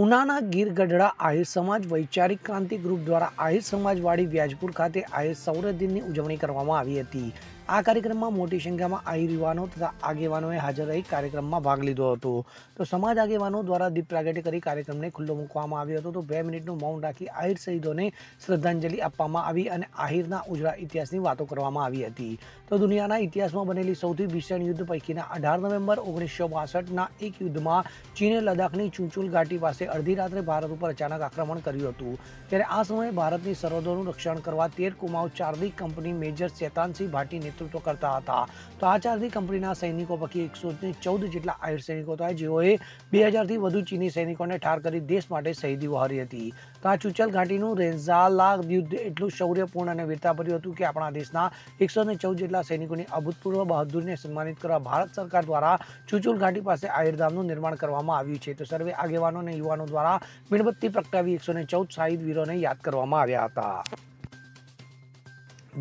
ઉનાના ગીર ગઢડા આહિર સમાજ વૈચારિક ક્રાંતિ ગ્રુપ દ્વારા આહિર સમાજવાડી વ્યાજપુર ખાતે આહિર સૌર દિનની ઉજવણી કરવામાં આવી હતી। આ કાર્યક્રમમાં મોટી સંખ્યામાં આહિર યુવાનો તથા આગેવાનોએ હાજર રહી કાર્યક્રમમાં ભાગ લીધો હતો। તો સમાજ આગેવાનો દ્વારા દીપ પ્રાગટ્ય કરી કાર્યક્રમને ખુલ્લો મૂકવામાં આવ્યો હતો। તો 2 મિનિટનું મૌન રાખી આહિર શહીદોને શ્રદ્ધાંજલિ આપવામાં આવી અને આહિરના ઉજળા ઇતિહાસની વાતો કરવામાં આવી હતી। તો દુનિયાના ઇતિહાસમાં બનેલી સૌથી ભીષણ યુદ્ધ પૈકીના 18 નવેમ્બર 1962ના એક યુદ્ધમાં ચીને લદ્દાખની ચુંચુલ ઘાટી પાસે અડધી રાત્રે ભારત ઉપર અચાનક આક્રમણ કર્યું હતું। ત્યારે આ સમયે ભારતની સરહદોનું રક્ષણ કરવા 13 કુમાઉ ચારદી કંપની મેજર શેતાનસિંહ ભાટી નેતૃત્વ કરતા હતા। તો આ ચારદી કંપનીના સૈનિકો પૈકી 114 જેટલા આહિર સૈનિકો હતા, જેઓએ 2000થી વધુ ચીની સૈનિકોને ઠાર કરી દેશ માટે શહીદી વહારી હતી। તો આ ચુંચલ ઘાટીનું રેન્ઝાલા યુદ્ધ એટલું શૌર્યપૂર્ણ અને વીરતાભર્યું હતું કે આપણા દેશના 114 જેટલા સૈનિકોની અભૂતપૂર્વ બહાદુરીને સન્માનિત કરવા ભારત સરકાર દ્વારા ચુંચુલ ઘાટી પાસે આહિરધામનું નિર્માણ કરવામાં આવ્યું છે। તો સર્વે આગેવાનો અને યુવાનો દ્વારા મીણબત્તી પ્રગટાવી 114 શહીદ વીરોને યાદ કરવામાં આવ્યા હતા।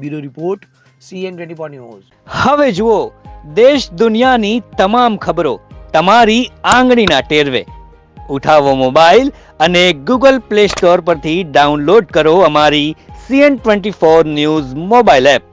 Bureau report CN24 news. હવે જુઓ દેશ દુનિયાની તમામ ખબરો તમારી આંગળીના ટેરવે। ઉઠાવો મોબાઈલ અને Google Play Store પરથી ડાઉનલોડ કરો અમારી CN24 ન્યૂઝ મોબાઈલ એપ।